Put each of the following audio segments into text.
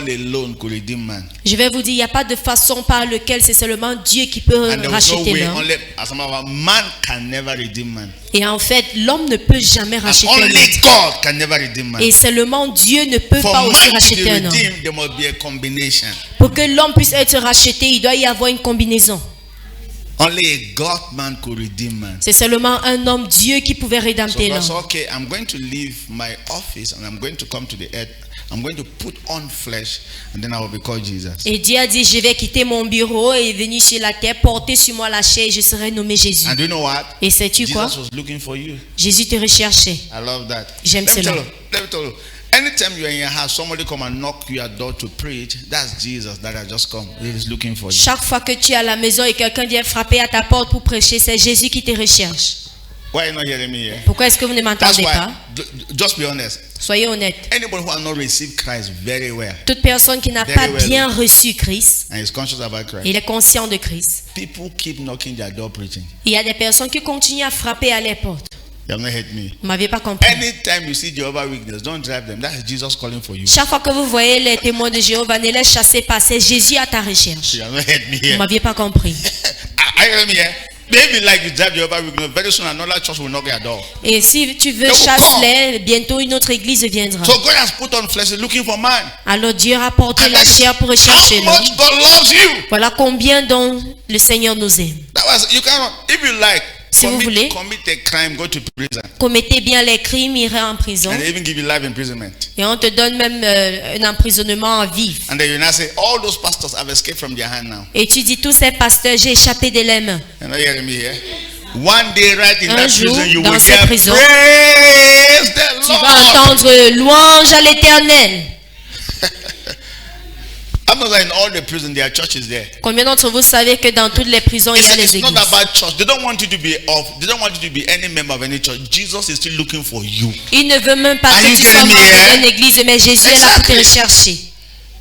alone could redeem man. Je vais vous dire, il n'y a pas de façon par laquelle c'est seulement Dieu qui peut And there was no racheter way l'homme. only as a matter of fact, man can never redeem man. Et en fait, l'homme ne peut jamais And racheter un only autre. God can never redeem man. Et seulement Dieu ne peut For pas aussi man to racheter be un homme. redeemed, there must be a combination. Pour que l'homme puisse être racheté, il doit y avoir une combinaison. Only a God man could redeem man. C'est seulement un homme Dieu qui pouvait So rédempter God said, l'homme. okay, I'm going to leave my office and I'm going to come to the earth. I'm going to put on flesh and then I will be called Jesus. Et Dieu a dit, je vais quitter mon bureau et venir sur la terre, porter sur moi la chair et je serai nommé Jésus. And do you know what? Et sais-tu quoi? Jesus was looking for you. Jésus te recherchait. I love that. J'aime Let me cela. tell you. Anytime you're in your house, somebody come and knock your door to preach, that's Jesus that has just come. He is looking for you. Chaque fois que tu es à la maison et quelqu'un vient frapper à ta porte pour prêcher, c'est Jésus qui te recherche. Why are you not hearing me here? Pourquoi est-ce que vous ne That's m'entendez why, pas? just be honest. Soyez honnête. Anybody who has not received Christ very well Toute personne qui n'a Very pas well. bien reçu Christ, and is conscious about Christ, il est conscient de Christ. people keep knocking their door preaching. Il y a des personnes qui continuent à frapper à les portes. You have not heard me. Vous m'avez pas compris. Anytime you see Jehovah's Witness, don't drive them. That's Jesus calling for you. Chaque fois que vous voyez les témoins de Jéhovah, ne les chassez pas. C'est Jésus à ta recherche. You have not heard me Vous here. m'aviez pas compris. Are you hearing me here? Maybe like you drive Jehovah's Witness, very soon another church will knock your door. Et si tu veux They will come. chasse-les, bientôt une autre église viendra. So God has put on flesh looking for man. Alors Dieu a porté And la that's chair pour how rechercher l'homme. much God loves you. Voilà combien dont le Seigneur nous aime. That was you cannot. If you like, Si vous voulez. commit a crime, go to prison, Commettez bien les crimes, irez en prison. and they even give you life imprisonment. Et on te donne même un emprisonnement en vif. And then you now say, all those pastors have escaped from their hand now. Et tu dis, tous ces pasteurs, j'ai échappé de leurs mains. You're not hearing me here? One day, right in Un that jour, prison, you dans will cette hear, prison, praise the Tu vas Lord. entendre louange à l'Éternel. I'm not saying in all the prisons, there are churches there. Combien d'entre vous savez que dans toutes les prisons, il y a It's les not églises? about church. They don't want you to be of. They don't want you to be any member of any church. Jesus is still looking for you. Il ne veut même pas Are que you tu sois getting me membre here? d'une église, mais Jésus est là pour te Exactly. rechercher.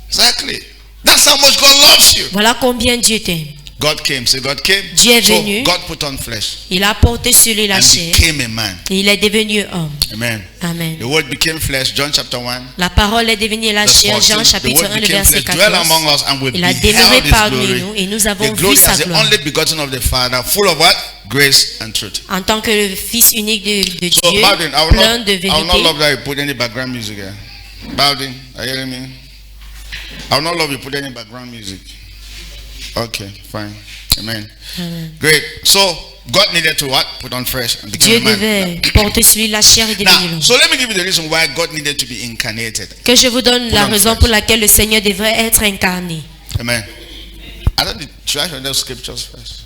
Exactly. That's how much God loves you. Voilà combien Dieu t'aime. God came. Say God came. Dieu est So venu. God put on flesh Il a porté sur lui la and chair. became a man. Et il est devenu homme. Amen. Amen. The word became flesh. John chapter 1. La parole est devenue la verse chair. 14. Jean The chapitre word 1, le became verset flesh, dwell 14. among us, and we Il a demeuré beheld His parmi glory. nous et nous The avons vu glory sa as the gloire. only begotten of the Father, full of what? Grace and truth. En tant que le Fils unique de So, Dieu, Bowden, plein de I will not vérité. love that you put any background music here. Bowden, are you hearing me? I will not love you put any background music. Okay, fine. Amen. Great. So, God needed to what? Put on flesh and Dieu become a man. devait porter sur lui la chair et devenir Now, l'homme. so let me give you the reason why God needed to be incarnated. Que je vous donne la on raison flesh. pour laquelle le Seigneur devrait être incarné. Amen. Should I show those scriptures first?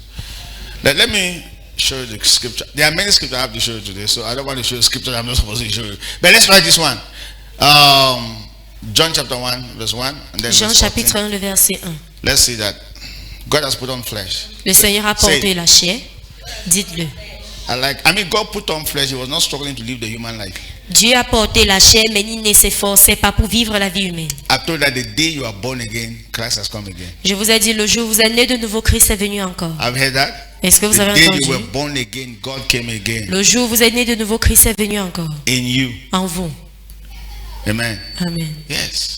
Let me show you the scripture. There are many scriptures I have to show you today, so I don't want to show you scripture I'm not supposed to show you. But let's try this one. John chapter 1, verse 1. And then Jean verse 14. chapitre 1, le verset 1. Let's see that. God has put on flesh. Le Seigneur a Say porté it. la chair. Dites-le. I mean, God put on flesh. He was not struggling to live the human life. Dieu a porté la chair, mais il ne s'efforçait pas pour vivre la vie humaine. I told that the day you are born again, Christ has come again. Je vous ai dit, le jour où vous êtes né de nouveau, Christ est venu encore. I've heard that. Est-ce que vous The avez day you entendu? were born again, God came again Le jour où vous êtes né de nouveau, Christ est venu encore. in you. En vous. Amen. Amen. Yes.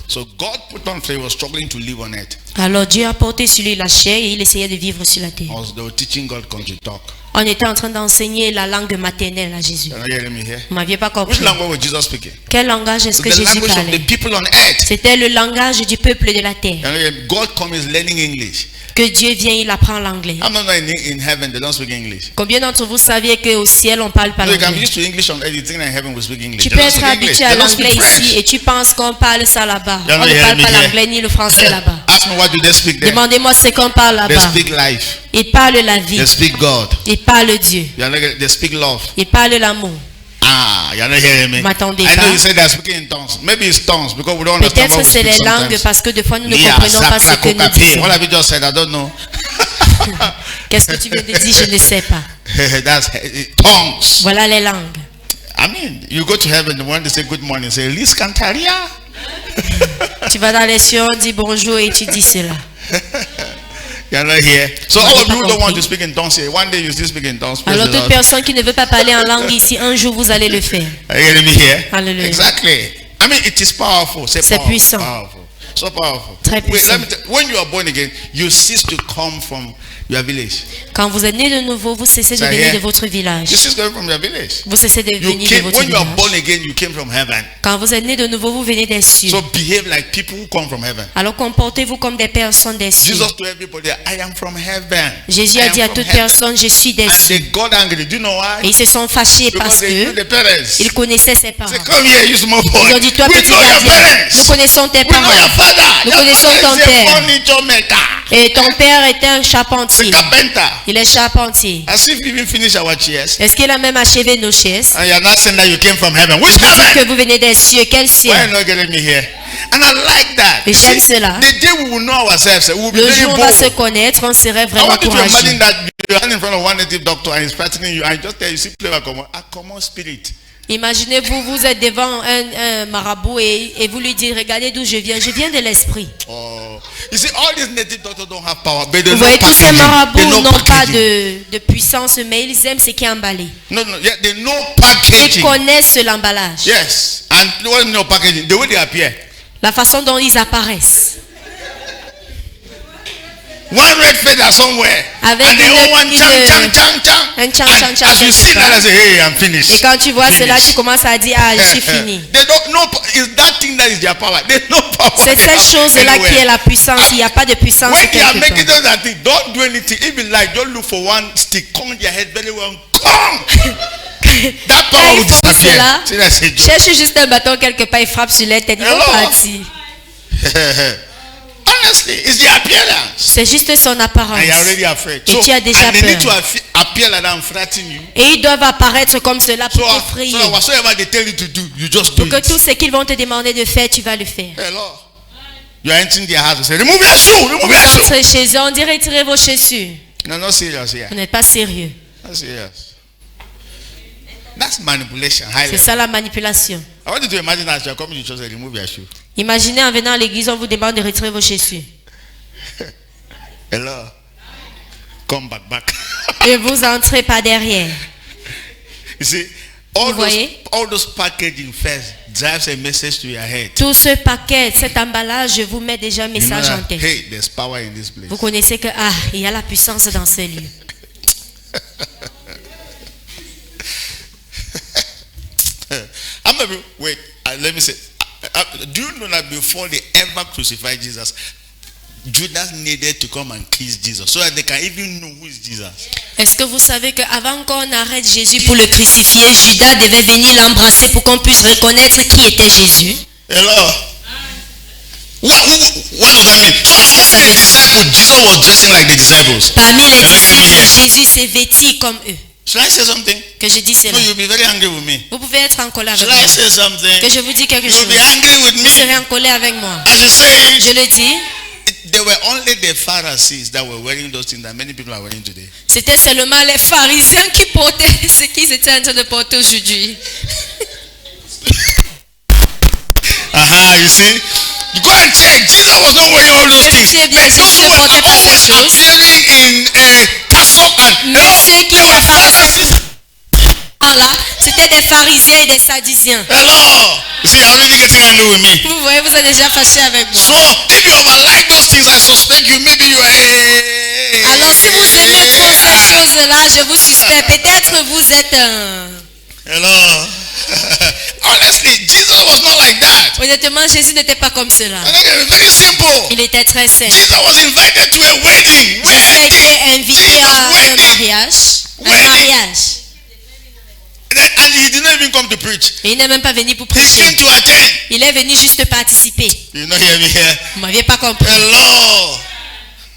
So God put on flesh. He was struggling to live on earth. Alors Dieu a porté sur lui la chair et il essayait de vivre sur la terre. They were teaching God country talk. On était en train d'enseigner la langue maternelle à Jésus. You're not hearing me here? Vous m'aviez pas Which compris. language was Jesus speaking? Quel langage est-ce que The Jésus language of parlait? the people on earth. C'était le langage du peuple de la terre. You're not hearing- God comes is learning English. Que Dieu vient, il apprend l'anglais. I'm not in heaven. They don't speak English. Combien d'entre vous saviez qu'au ciel, on parle pas So you can be l'anglais? used to English on earth. You think that in heaven we speak English. Tu They peux don't être speak English. habitué à They don't speak l'anglais ici French. et tu penses qu'on parle ça là-bas. You're On not ne hearing parle me pas here. l'anglais ni le français là-bas. Ask me what do they speak there. Demandez-moi ce qu'on parle They là-bas. speak life. Ils parlent la vie. They speak God. Ils parlent Dieu. You're not getting- They speak love. Ils parlent l'amour. You're not hearing me. M'attendez I know pas. you said they're speaking in tongues. Maybe it's tongues because we don't understand what Peut-être we c'est speak les langues sometimes. parce que des fois nous ne Yeah, comprenons pas ce zapla, que nous kokapi. disons. What have you just said? I don't know. Qu'est-ce que tu viens de dire? Je ne sais pas. That's tongues. Voilà les langues. I mean, you go to heaven, when they say good morning, say, Liz Cantaria. Tu vas dans les cieux, on dit bonjour et tu dis cela. You're not here. So Vous all n'avez of pas you who don't want compris. to speak in tongues here, one day you still speak in tongues. Praise Alors the toute Lord. personne qui ne veut pas parler en langue ici, un jour vous allez le faire. Are you hearing me here? Hallelujah. Exactly. I mean, it is powerful. Say C'est powerful. puissant. Powerful. So powerful. Très Wait, puissant. let me tell you, when you are born again, you cease to come from your village. Quand vous êtes né de nouveau, vous cessez de Ça y venir est. de votre village. You cease coming from your village. Vous cessez de You venir de came, votre when you are village. born again, you came from heaven. Quand vous êtes né de nouveau, vous venez des cieux. So behave like people who come from heaven. Alors comportez-vous comme des personnes des cieux. Jesus told everybody, I am from heaven. Jésus I a am dit à from toute heaven. personne, je suis des And cieux. they got angry. Do you know Et why? ils se sont fâchés parce Because they knew que the parents. ils connaissaient ses parents. Say, come here, you small boy. Ils ont dit, toi We petit know your gardien, parents. nous connaissons tes We know parents. your father. Nous Your connaissons father ton is a père. furniture maker. Et ton père est un The charpentier. carpenter. Il est charpentier. As if we even finish our chairs. Est-ce qu'il a même achevé nos chaises? And you're not saying that you came from heaven. Which Vous dites heaven? que vous venez des cieux. Quel Why ciel? are you not getting me here? And I like that. Et You j'aime see, cela. the day we will know ourselves, we will be Le very jour où on va se bold. connaître, on serait I vraiment want you to courageux. imagine that you're standing in front of one native doctor and he's threatening you and just tell you, see, play a common spirit. Imaginez-vous, vous êtes devant un marabout et vous lui dites, regardez d'où je viens de l'esprit. Oh, you see, all these native doctors don't have power, but they Vous know voyez, tous ces packaging. They marabouts know n'ont pas packaging. de puissance, mais ils aiment ce qui est emballé. No, yeah, they know Ils packaging. connaissent l'emballage, Yes, and what no packaging? The way they appear. la façon dont ils apparaissent. One red feather somewhere, Avec and they all want une- chang chang chang un chang, And chang, chang as you quelque see part. that, I say, hey, I'm Et finished. quand tu vois cela, Finish. tu commences à dire, ah, je suis fini. They don't know. It's that thing that is their power. They know power. C'est cette chose-là qui est la puissance. Il n'y a pas de puissance When they are quelque making part. that thing, don't do anything. If you like, don't look for one stick. Conk your head very well. Come. That Quand power will ils font disappear. cela, See, that's a joke. cherche juste un bâton quelque part, il frappe sur la tête, ils vont Hello. partir. Honestly, it's the appearance. C'est juste son apparence. And you're already afraid. Et tu as déjà and they need to peur. appear like that and frighten you. Et ils doivent apparaître comme cela So, pour so t'effrayer. whatsoever they tell you to do, you just do Pour que it. tout ce qu'ils vont te demander de faire, tu vas le faire. Hello. You are entering their house and say, remove your shoe, remove Vous your shoe. entrez chez eux, on dit retirez vos chaussures. No, not serious here. Vous n'êtes pas sérieux. Not serious. That's manipulation. High C'est level. ça la manipulation. I want you to imagine that you are coming to church and remove your shoe. Imaginez en venant à l'église, on vous demande de retirer vos chaussures. Hello. Come back. Et vous entrez par derrière. You see, Vous voyez? all those packaging first drives a message to your head. Tout ce paquet, cet emballage, je vous mets déjà un You know message en that, tête. hey, there's power in this place. Vous connaissez que, ah, il y a la puissance dans ce lieu. Wait, let me say. Do you know that before they ever crucified Jesus, Judas needed to come and kiss Jesus so that they can even know who is Jesus? Est-ce que vous savez qu'avant qu'on arrête Jésus pour le crucifier, Judas devait venir l'embrasser pour qu'on puisse reconnaître qui était Jésus? Hello. What does that mean? So as a disciple, Jesus was dressing like the disciples. Parmi les Hello, disciples, yes. Jésus s'est vêtu comme eux. Should I say something? Que je dis No, cela. you'll be very angry with me. Vous pouvez être en colère avec Should I moi. say something? Que je vous dis quelque You'll chose. be angry with Vous serez me. en colère avec moi. I should say Je le dis. there were only the Pharisees that were wearing those things that many people are wearing today. C'était seulement les pharisiens qui portaient ce qu'ils étaient en train de porter aujourd'hui. You see? You go and check. Jesus was not wearing all those things. Vérifiez bien, But those Jésus who ne were portait pas always ces choses. appearing in cassock and Mais ceux qui they were apparaissaient Pharisees. par là, c'était des pharisiens et des sadduciens. Hello. You see, you're already getting angry with me. Vous voyez, vous êtes déjà fâché avec moi. So if you overlike those things, I suspect you. Maybe you are. Alors si vous aimez trop ces choses-là, je vous suspecte. Peut-être vous êtes un... Hello. Honestly, Jesus was not like that. Honnêtement, Jésus n'était pas comme cela. Very simple. Il était très simple. Jesus was invited to a wedding. Jésus a été invité à un mariage. Un Wedding. mariage. And he did not even come to preach. Et il n'est même pas venu pour He came prêcher. to attend. Il est venu juste participer. You know, hear me here. Vous m'aviez pas compris. Hello.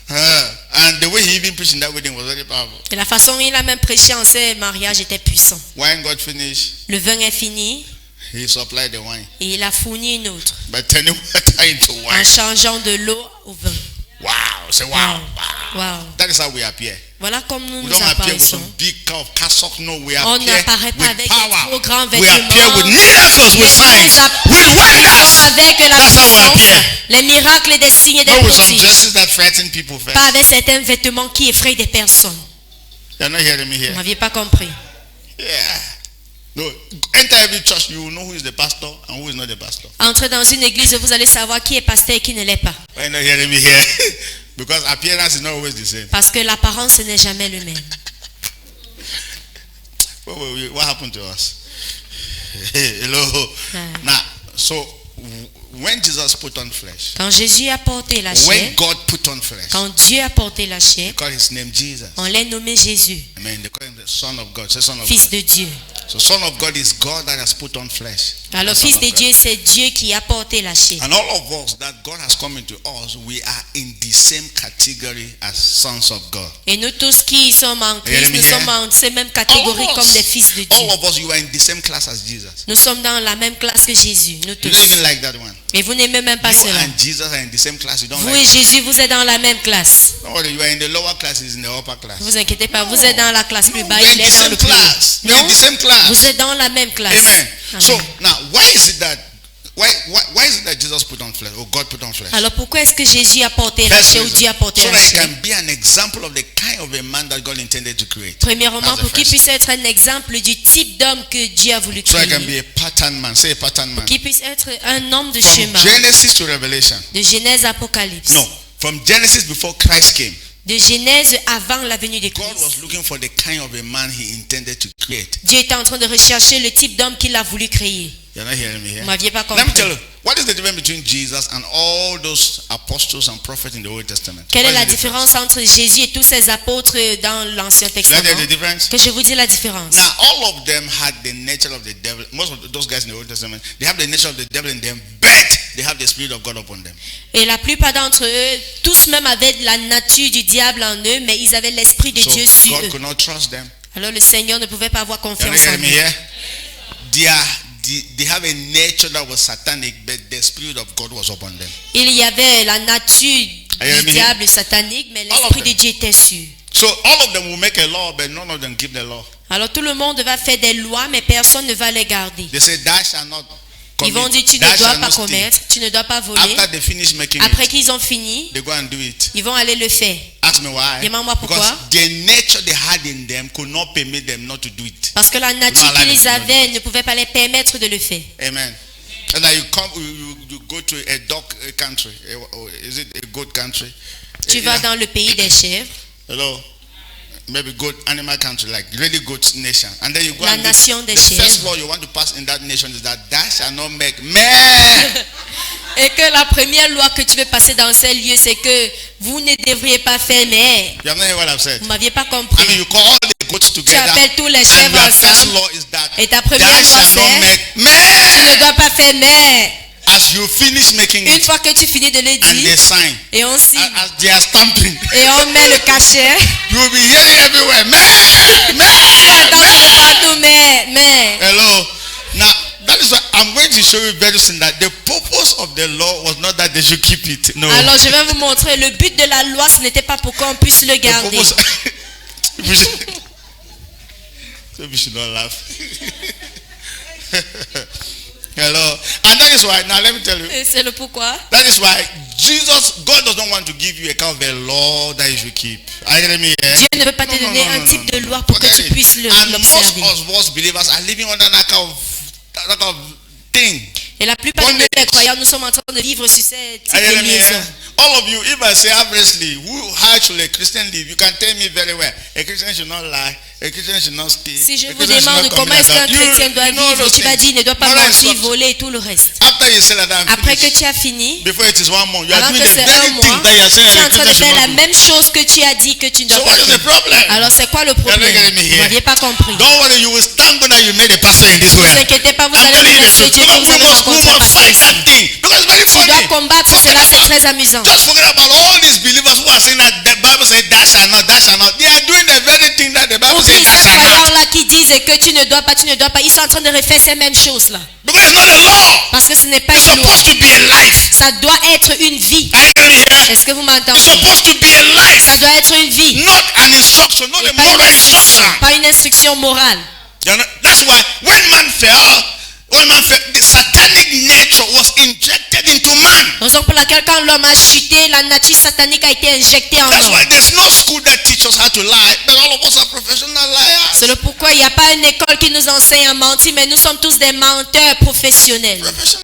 And the way he even preached in that wedding was very powerful. Et la façon dont il a même prêché en ce mariage était puissant. Wine got finished. Le vin est fini He supplied the wine. et il a fourni une autre By turning water into en wine. changeant de l'eau au vin. Wow. Say wow. Wow. Wow. That is how we appear. Voilà comme nous We nous don't appear with apparaissons. some big kind of cassock. No, we On appear n'apparaît pas with avec des trop power. grands We vêtements. appear with miracles, with signs, with wonders. Avec la That's how we puissance, appear. les miracles et des signes et des Not with some prodiges. dresses that frighten people first. Pas avec certains vêtements qui effraient des personnes. You're not hearing me Vous here. m'aviez pas compris. Yeah. No, enter every church, you will know who is the pastor and who is not the pastor. Entrez dans une église, vous allez savoir qui est pasteur et qui ne l'est pas. Why are you not hearing me here? Because appearance is not always the same. Parce que l'apparence n'est jamais le même. What happened to us? Hello. Now, so when Jesus put on flesh, Quand Jésus a porté la chair, when God put on flesh, quand Dieu a porté la chair, they call his name Jesus. on l'a nommé Jésus, Amen. They call him the Son of God. Say Son of Fils God. de Dieu. So Son of God is God that has put on flesh. Alors, The Son Fils of de God. Dieu, c'est Dieu qui a porté la chair. And all of us that God has come into us, we are in the same category as sons of God. Et nous tous qui sommes en Christ, nous sommes en ces mêmes catégories comme des fils de Dieu. All of us, you are in the same class as Jesus. Nous sommes dans la même classe que Jésus, nous You tous. don't even like that one. Et vous n'aimez même pas You cela. and Jesus are in the same class. You don't Vous like et it. Jésus, vous êtes dans la même classe. Don't worry, you are in the lower class, he's in the upper class. Ne vous inquiétez pas, vous êtes dans la classe plus No, bas, we are il in est the dans same le plus haut. class. We are in the same class. Vous êtes dans la même classe. Amen. Amen. So now, why is it that Jesus put on flesh, or God put on flesh? Alors pourquoi est-ce que Jésus a porté la First chair ou reason, Dieu a porté so la that he chair? can be an example of the kind of a man that God intended to create. Premièrement, That's the pour qu'il first. puisse être un exemple du type d'homme que Dieu a voulu So I can be créer. a pattern man. Say a pattern man. Qu'il puisse être un homme de From chemin. Genesis to Revelation. De Genèse à Apocalypse. No, from Genesis before Christ came. De Genèse avant la venue de God Christ. was looking for the kind of a man he intended to create. Dieu était en train de rechercher le type d'homme qu'il a voulu créer. You're not hearing me here? Vous m'aviez pas Let me tell compris. you, what is the difference between Jesus and all those apostles and prophets in the Old Testament? Quelle What est is la the difference? différence entre Jésus et tous ses apôtres dans l'Ancien Can I Testament? tell you the difference? Que je vous dis la différence. Now, all of them had the nature of the devil. Most of those guys in the Old Testament, they have the nature of the devil in them, but they have the Spirit of God upon them. Et la plupart d'entre eux, tous même avaient la nature du diable en eux, mais ils avaient l'Esprit de So Dieu sur God eux. could not trust them. Alors le Seigneur ne pouvait pas avoir Can you confiance hear en me eux. here? They have a nature that was satanic, but the Spirit of God was upon them. Il y avait la nature Are you hearing du me? diable satanique, mais All of l'Esprit them. de Dieu était sur. So all of them will make a law, but none of them keep the law. Alors tout le monde va faire des lois, mais personne ne va les garder. They say, "Thou shalt not Ils vont dire, tu commit, ne thou dois shalt pas not steal." commettre, tu ne dois pas voler. After they finish making Après it, qu'ils ont fini, they go and do it. ils vont aller le faire. Ask me why? Demande-moi pourquoi. Because the nature they had in them could not permit them not to do it. Parce que la nature allow them qu'ils to do avaient ne pouvait pas les permettre de le faire. Amen. And like you go to a dog country, or is it a goat country? Tu vas dans le pays des chèvres, Hello, maybe goat animal country, like really goat nation, and then you go La and nation des the first chèvres. law you want to pass in that nation is that thou shalt not make man. et que la première loi que tu veux passer dans ces lieux, c'est que vous ne devriez pas faire, mais You have not heard what I've said. vous m'aviez pas I mean, compris. you call all the goats Tu together, appelles tous les and chèvres your first ensemble. law is that Et ta thou première loi, shalt not c'est make tu ne man. dois pas faire, mais As you finish making une it, fois que tu finis de le and they dire, sign, et on signe, as they are stamping, et on met le cachet, you will be hearing everywhere, man, tu man, entends ça de partout, mais. Hello. Now that is why I'm going to show you very soon that the purpose of the law was not that they should keep it. No. Alors je vais vous montrer, le but de la loi, ce n'était pas pour qu'on puisse le The garder. purpose. We should- so we should not laugh. Hello. And that is why. Now let me tell you. Et c'est le pourquoi. That is why God does not want to give you a kind of a law that you should keep. Are you getting me here? Dieu ne veut pas te donner un type de loi pour que Forget tu it. puisses And l'observer. most of us believers are living under that kind of thing. Et la plupart de nous, Bondage. les croyants, nous sommes en train de vivre sur ces types Are you de getting me liaisons. here? All of you, if I say obviously, how should a Christian live? You can tell me very well. A Christian should not lie. A Christian should not steal. Si je a vous Christian should demande not comment commit est-ce qu'un adultery. chrétien doit You know vivre, those tu vas things. dire, il ne doit pas Moral mentir, instruction. voler et tout le reste. After you say that I'm Après que finished, tu as fini, before it is 1 month, you are avant doing que the c'est very un thing mois, that you are tu saying es a en train de Christian should faire la not do. même chose que tu as dit que tu ne So dois pas what is the faire. problem? Alors c'est quoi le You're not problème? getting me Vous here. n'aviez pas compris. Don't worry, you will stand when you made a pastor in this Ne way. vous inquiétez pas, vous I'm allez telling you the remercier truth. Dieu que vous allez We rencontrer must pasteur fight ici. that thing because it's very Tu dois funny. combattre cela, c'est très amusant. Just forget about all these believers who are saying that the Bible says that shall not, that shall not. They are doing the very thing that the Bible says Oublie that ces shall not. croyants-là qui disent que tu ne dois pas, tu ne dois pas. Ils sont en train de refaire ces mêmes choses-là. Because it's not a law. Parce que ce n'est pas It's une loi. supposed to be a life. Ça doit être une vie. Are you getting me here? Est-ce que vous m'entendez? It's supposed to be a life, Ça doit être une vie. not an instruction, not Et a pas une moral instruction. instruction. Pas une instruction morale. You know, that's why when man fell, Quand man fell, the satanic nature was injected into man. Raison pour laquelle quand l'homme a chuté, la nature satanique a été injectée en That's l'homme. why there's no school that teaches us how to lie, but all of us are professional liars. C'est le pourquoi il n'y a pas une école qui nous enseigne à mentir, mais nous sommes tous des menteurs professionnels. Professional.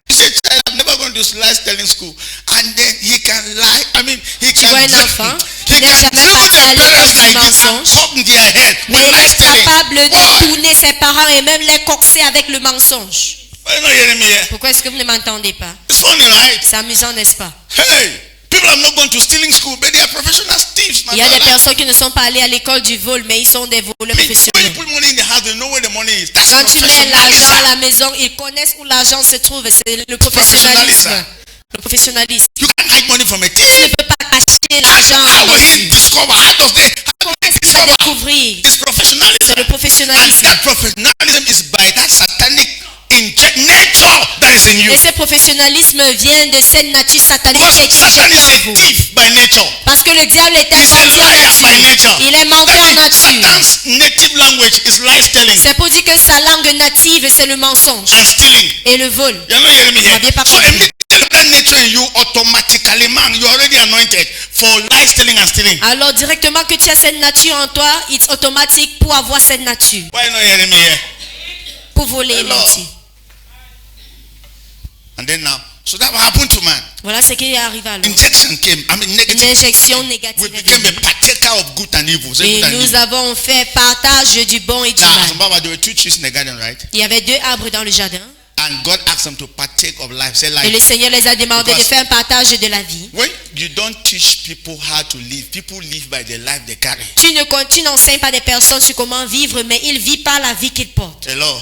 You say, child, I'm never going to lie telling school, and then he can lie. I mean, he Tu can. vois un enfant qui he n'est can jamais drill parti à his l'école parents du like this and mensonge, turn their head mais with il lie est telling. capable de Why? tourner ses parents et même les coxer avec le mensonge. Why you not hearing me here? Pourquoi est-ce que vous ne m'entendez pas? It's funny, right? C'est amusant, n'est-ce pas? Hey, people have not gone to stealing school, but they are professional thieves. My Il y a des brother. personnes qui ne sont pas allées à l'école du vol, mais ils sont des voleurs I mean, when you professionnels. put money in the house, they know where the money is. That's Quand tu mets l'argent à professionalism. la maison, ils connaissent où l'argent se trouve. C'est le professionnalisme. Le professionnalisme. You can't hide money from a Tu ne thief. peux pas cacher l'argent. How will he discover? How do they discover? Découvrir. It's professionalism. C'est le And professionnalisme. that professionalism is by that satanic inject nature that is in you. Et ce professionnalisme vient de cette nature satanique qui Because est Satan injectée en is a vous. thief by nature. Parce que le diable est un He's a menteur liar by nature. nature. Il est menteur That means nature. Satan's native language is lie telling C'est pour dire que sa langue native, c'est le mensonge and stealing. et le vol. You're not hearing me Vous here. n'aviez pas So compris. immediately that nature in you automatically, man, you're already anointed for lie stealing and stealing. Alors directement que tu as cette nature en toi, it's automatique pour avoir cette nature. Why you not hearing me here? Pour voler et Hello. mentir. And then now, so that what happened to man. Voilà ce qui est arrivé à l'homme. Injection came. I mean, Une negative. injection We négative est became a venue. partaker of good and evil. Say Et good and nous evil. avons fait partage du bon et du Now, mal. as Baba, there were two trees in the garden, right? Il y avait deux arbres dans le jardin. And God asked them to partake of life. Say Et le life. Seigneur les a demandé de Because- faire un partage de la vie. When you don't teach people how to live, people live by the life they carry. Tu n'enseignes pas des personnes sur comment vivre, mais ils vivent par la vie qu'ils portent. Hello.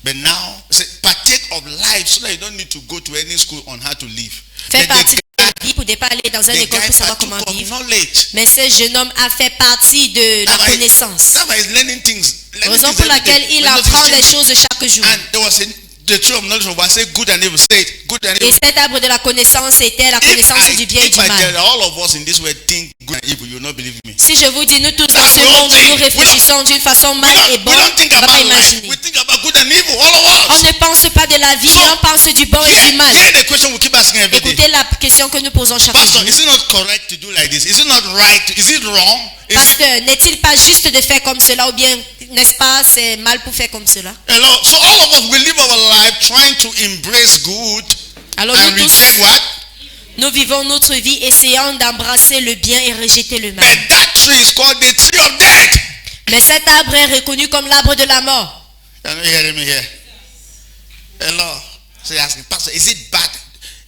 But now, say, partake of life so that you don't need to go to any school on how to live. Faire But partie de la vie pour ne pas aller dans une the école guy pour savoir partook comment of vivre. knowledge. Mais ce jeune homme a fait partie de la That's why- connaissance. that's why he's learning things. Raison pour laquelle il apprend les choses chaque jour. And there was the tree of knowledge of what say good and evil. Say it, good and Et evil. cet arbre de la connaissance était la connaissance du bien et If du I mal. tell all of us in this way think good and evil, you will not believe me. Si je vous dis, nous tous dans That's ce the whole monde, thing. nous réfléchissons d'une façon mal et We bonne, don't think on ne va pas about life. imaginer. We think about good and evil. All of On us. ne pense pas de la vie, So, mais on pense du bon et du mal. Here the question we keep asking every day. Écoutez la question que nous posons chaque Pastor, jour. is it not correct to do like this? Is it not right? Is it wrong? Is it, Pasteur, n'est-il pas juste de faire comme cela ou bien, n'est-ce pas, c'est mal pour faire comme cela? hello? So all of us, we live our life trying to embrace good Alors and nous reject tous, what? nous vivons notre vie essayant d'embrasser le bien et rejeter le mal. But that tree is called the tree of death. Mais cet arbre est reconnu comme l'arbre de la mort. You're not hearing me here. Hello. So you're asking, Pastor, is it bad?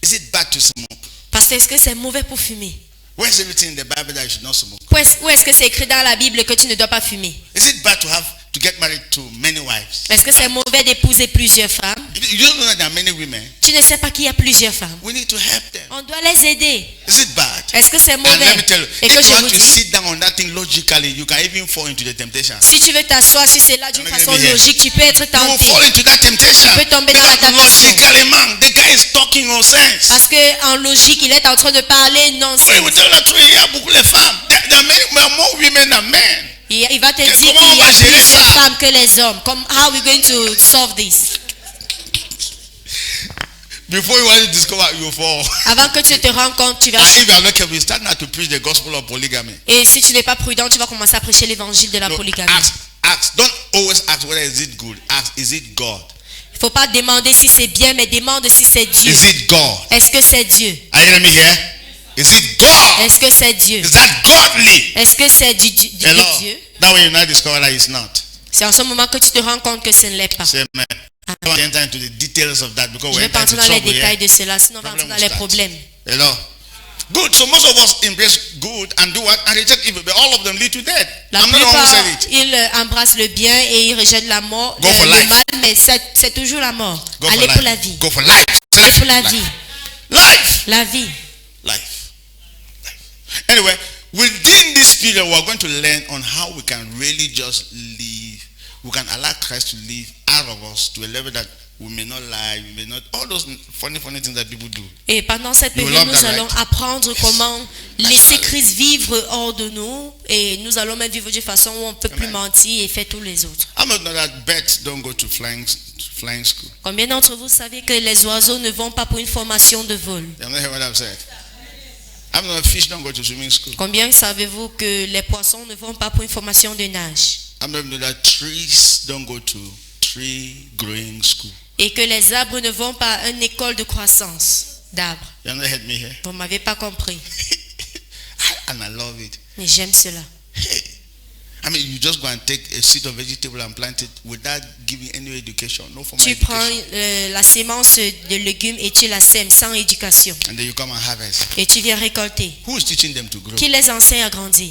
Is it bad to smoke? Parce que est-ce que c'est mauvais pour fumer? Where's everything in the Bible that you should not smoke? Où est-ce que c'est écrit dans la Bible que tu ne dois pas fumer? Is it bad to get married to many wives? Est-ce que c'est mauvais d'épouser plusieurs femmes? You don't know that there are many women. Tu ne sais pas qu'il y a plusieurs femmes. We need to help them. On doit les aider. Is it bad? Est-ce que c'est And let mauvais? me tell you, Et que if je you vous want to dis, sit down on that thing logically, you can even fall into the temptation. si tu veux t'asseoir sur cela d'une Let me façon get me here. logique, tu peux être You will tenté. fall into that temptation. Tu peux tomber dans la Because tentation. logically, man, the guy is talking nonsense. Parce que en logique, il est en train de parler non So he will tell you that il y a beaucoup de femmes. There are more women than men. Il va te Que dire comment qu'il y on a va gérer plusieurs ça? femmes que les hommes. Comme, how are we going to solve this? Before you want to discover, you fall. Avant que tu te rends compte, tu vas And if you chuter. are not careful, you start now to preach the gospel of polygamy. Et si tu n'es pas prudent, tu vas commencer à prêcher l'évangile de la No, polygamie. ask. Don't always ask whether is it good. Ask, is it God? Il ne faut pas demander si c'est bien, mais demande si c'est Dieu. Is it God? Est-ce que c'est Dieu? Are you hearing me here? Is it God? Est-ce que c'est Dieu? Is that godly? Est-ce que c'est du Hello. Dieu? Now when you now discover that it's not. C'est en ce moment que tu te rends compte que ce ne l'est pas. Say amen. I don't want to enter into the details of that because Je we're vais pas entering entrer into dans les trouble détails here. de cela, sinon on va entrer Problem dans will les start. problèmes. Hello. Good. So most of us embrace good and do what? And reject evil. But all of them lead to death. La I'm not the one who plupart, said it. ils embrassent le bien et ils rejettent la mort, Go for le life. mal, mais c'est toujours la mort. Go for Allez pour life. la vie. Go for life. Allez pour la vie. Life. La vie. Life. Anyway, within this period, we're going to learn on how we can really just live. We can allow Christ to live out of us to a level that we may not lie, we may not, all those funny things that people do. Et pendant cette You période, love nous that, allons right? apprendre comment laisser right. Christ vivre hors de nous et nous allons même vivre d'une façon où on ne peut plus Amen. mentir et faire tous les autres. I'm not know that birds don't go to flying flying school? Combien d'entre vous savez que les oiseaux ne vont pas pour une formation de vol? You not hear what I've said? I'm not fish don't go to swimming school. Combien savez-vous que les poissons ne vont pas pour une formation de nage? I'm not know that trees don't go to tree growing school. Et que les arbres ne vont pas à une école de croissance d'arbres. You not heard me here? Vous ne m'avez pas compris. And I love it. Mais j'aime cela. I mean, you just go and take a seed of vegetable and plant it without giving any education, no formal Tu prends education. la sémence de légumes et tu la sèmes sans éducation. And then you come and harvest. Et tu viens récolter. Who is teaching them to grow? Qui les enseigne à grandir?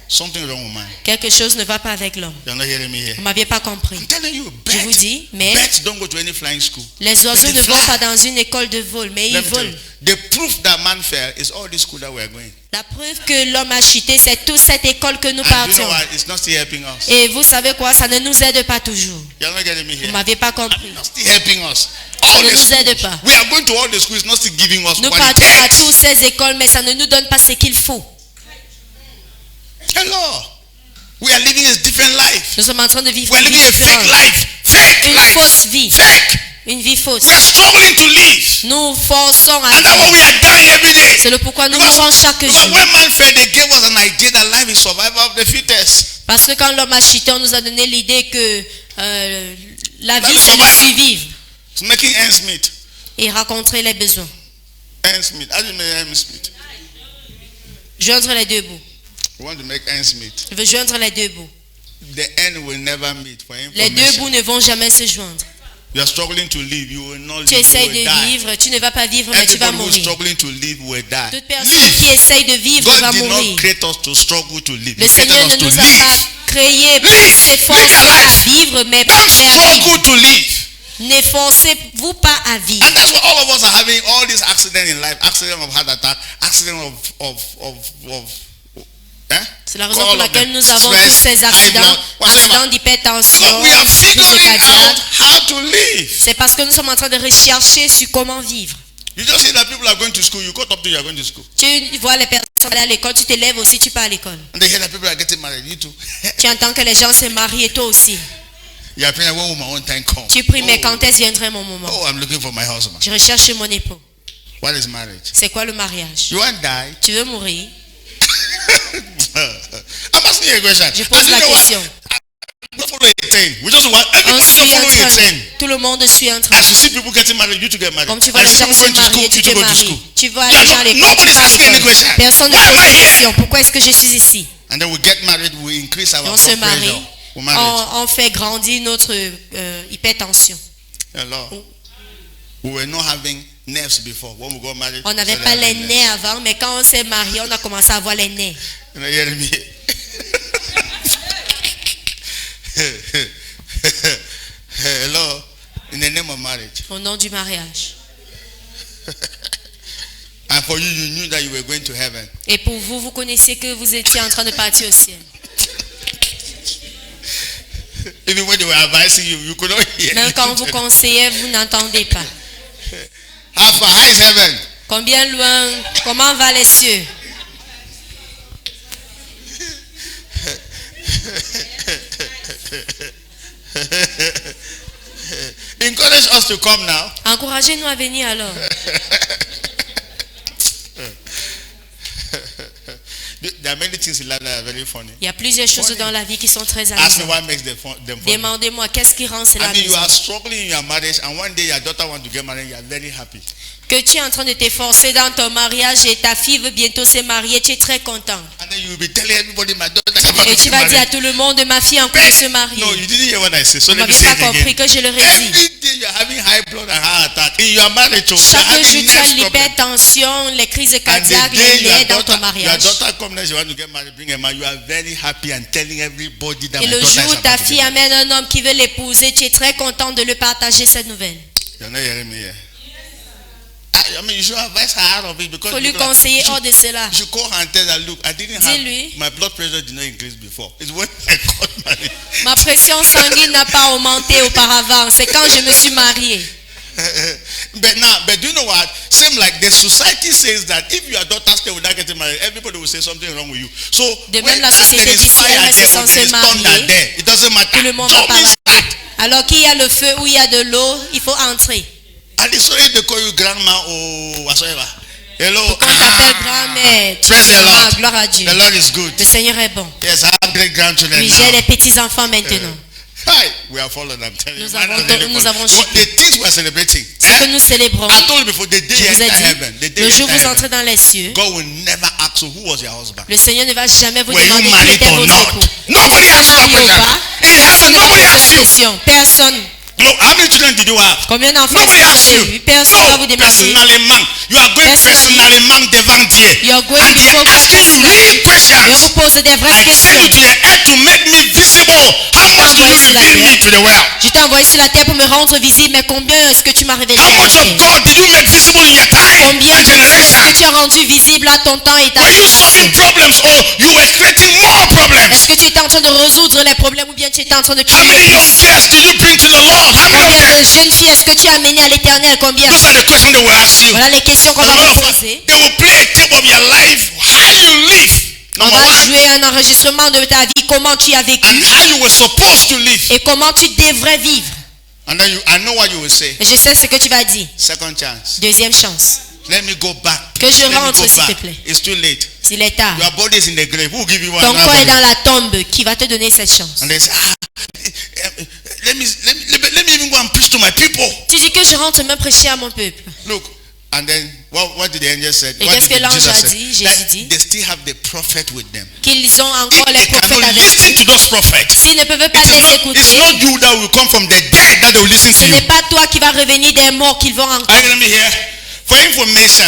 Something wrong with mine. Quelque chose ne va pas avec l'homme. You're not hearing me here. Vous ne m'aviez pas compris. I'm telling you, Je vous dis, mais birds don't go to any flying school. les oiseaux But ne they vont fly. pas dans une école de vol, mais Let ils me tell volent. you, the proof that man fell is all this school that we are going. La preuve que l'homme a chuté, c'est toute cette école que nous And you know partions. what? It's not still helping us. Et vous savez quoi? Ça ne nous aide pas toujours. You're not getting me Vous here. ne m'avez pas compris. It's not still helping us. Ça All ne the nous schools, aide pas. we are going to all the schools, it's not still giving us Nous what it partons à takes. toutes ces écoles, mais ça ne nous donne pas ce qu'il faut. Hello. We are living a different life. Nous sommes en train de vivre We are une vie living a fake différente. life. Fake Une life. fausse vie. Fake. Une vie fausse. We are struggling to live. Nous forçons à And that's what vivre. we are dying every day. C'est le pourquoi nous mourons chaque Because jour. when man fell, they gave us an idea that life is survival of the fittest. Parce que quand l'homme a chuté, on nous a donné l'idée que la That vie is c'est de survival. survivre It's making ends meet. et rencontrer les besoins. Ends meet. How do you make ends meet? Joindre les deux bouts. We want to make ends meet. Je veux joindre les deux bouts. The end will never meet. For Les deux information. bouts ne vont jamais se joindre. You are struggling to live. You will not Tu live. You essayes will de die. vivre, tu ne vas pas vivre, mais tu vas Everybody who is mourir. struggling to live will die. Toute personne qui Live. essaye de vivre va God did mourir. not create us to struggle to live. Le He created Seigneur us ne to nous a pas live. créés pour Live. s'efforcer Live your à life. vivre, mais Don't à vivre. struggle to live. N'efforcez-vous pas à vivre. And that's why all of us are having all these accidents in life. Accident of heart attack. Accident of C'est la raison all pour of laquelle them. nous avons Stress, tous ces high accidents, blood, whatever. accidents d'hypertension, Because we are crise figuring cardiaque. out how to live. C'est parce que nous sommes en train de rechercher sur comment vivre. You just see that people are going to school. You got up to you are going to school. Tu vois les personnes aller à l'école, tu te lèves aussi, tu pars à l'école. And they hear that people are getting married. You too. Tu entends que les gens se marient et toi aussi. You are praying, when will my own time come? Tu pries, mais quand est-ce viendrait mon moment? Oh, I'm looking for my husband. Je recherche mon époux. What is marriage? C'est quoi le mariage? You want to die? Tu veux mourir? I'm asking you a question. Je pose And you la know what? question. We don't follow a thing. We just want On everybody just suit un following a train. thing. Tout le monde suit un train. As you see people getting married, you to get married. Comme tu vois As les you see gens people se going to school, marier, tu you te to go to maries. school. Tu vois Yeah, les gens à l'école, tu nobody's vas à asking any l'école. question. Personne ne Why am pose I de here? question. Pourquoi est-ce que je suis ici? And then we get married, we increase our Et on se blood marie. pressure. We married. On fait grandir notre hypertension. Hello. We were not having nerves before when we got married. On n'avait so pas they les have nerves. nez avant, mais quand on s'est marié, on a commencé à avoir les nez. You know, hearing me? Hello. In the name of marriage. Au nom du mariage. And for you, you knew that you were going to heaven. Et pour vous, vous connaissez que vous étiez en train de partir au ciel. Even when they were advising you, you could not hear. Même quand on vous conseillait, vous n'entendez pas. How far? How is heaven? Combien loin, comment va les cieux? Encourage us to come now. Encouragez-nous à venir alors. There are many things in life that are very funny. Il y a plusieurs choses dans la vie qui sont très Ask me amusantes. what makes them funny. Demandez-moi, qu'est-ce qui rend cela I mean, you amusant? are struggling in your marriage, and one day your daughter wants to get married, you are very happy. Que tu es en train de t'efforcer dans ton mariage et ta fille veut bientôt se marier, tu es très content. And then you will be telling everybody, my daughter is about Et to tu get vas dire à married. tout le monde, ma fille est en train de se marier. No, you didn't hear what I said. So Vous let me n'avez say pas it compris again. que je le redis. Every day you are having high blood and heart attack in your marriage. You are Chaque jour, having tu as nerve problem. l'hypertension, les crises And the cardiaques, day les nerfs dans ton your mariage. daughter comes next, you want to get married, bring a man, you are very happy and telling everybody that Et my le daughter jour is où ta about to fille get married. amène un homme qui veut l'épouser, tu es très content de lui partager cette nouvelle. You're not hearing me here. I mean, you should advise her out of it because Il faut lui because conseiller you hors de cela. should call her and tell her, look, I didn't Dis-lui. have, my blood pressure did not increase before. It's when I got married. Ma pression sanguine n'a pas augmenté auparavant. C'est quand je me suis mariée. But do you know what? Same like the society says that if your daughter stay without getting married, everybody will say something wrong with you. So De when même, la there société is dit, si fire elle reste there, sans there se is thunder marier, there. It doesn't matter. tout le monde va Jump pas inside. Alors qu'il y a le feu ou il y a de l'eau, il faut entrer. At the story they call you grandma or whatsoever. Hello. On t'appelle grand-mère. Praise the Lord. Gloire à Dieu. The Lord is good. Le Seigneur est bon. Yes, I have great grandchildren Oui, now. j'ai des petits-enfants maintenant. Hi, we are following. I'm telling you. Nous avons What the things we are celebrating. Ce que nous célébrons, I told you before the day je you vous ai enter dit, heaven. The day le you jour où enter vous heaven. entrez dans les cieux, God will never ask you who was your husband. le Seigneur ne va jamais vous Were you demander qui married était or votre not? époux. Nobody Est-ce asks que that marié ou question. pas? In heaven, Personne ne nobody pose asks cette you. question. Personne. No, how many children did you have? Combien d'enfants Nobody est-ce que asks vous you. avez eu? Personne ne va vous No, demander. personally, you are going Personally. personally, devant Dieu. You're going And they before are asking you God. real Je vais questions. vous poser des vraies I sent you to questions. the earth to make me visible. How much do you envoyé sur la reveal me terre. to the world? Je t'ai envoyé sur la terre pour me rendre visible, mais combien est-ce que tu m'as révélé How à la much of terre? God did you make visible in your time Combien and de Dieu est-ce generation? que tu as rendu visible à ton temps et ta Were you solving génération? problems or you were creating more problems? Est-ce que tu étais en train de résoudre les problèmes ou bien tu étais en train de How créer many young girls did you bring to the Lord? How many Combien of de them? jeunes filles est-ce que tu as amené à l'éternel? Combien? Those are the questions they will ask you. Voilà les questions qu'on A va lot vous of poser. they will play a tape of your life, how you live. On Number va one, jouer un enregistrement de ta vie, comment tu as vécu and how you were supposed to live. et comment tu devrais vivre. And then I know what you will say. Et je sais ce que tu vas dire. Second chance. Deuxième chance. Let me go back. Que je Let me rentre, go s'il te back. plaît. It's too late. S'il est tard. Your body is in the grave. Who will give you one? Ton corps est body? dans la tombe. Qui va te donner cette chance? And they say, let me even go and preach to my people. Tu dis que je rentre même prêcher à mon peuple. Look, and then what did the angel say? Et What qu'est-ce did que l'ange Jesus a say? dit? Jésus That dit they still have the prophet with them. qu'ils ont encore If les they prophètes cannot avec listen eux. to those prophets, S'ils ne peuvent pas les it's écouter, not you that will come from the dead that they will listen ce to you. n'est pas toi qui vas revenir des morts qu'ils vont Are you entendre. getting me here? For information,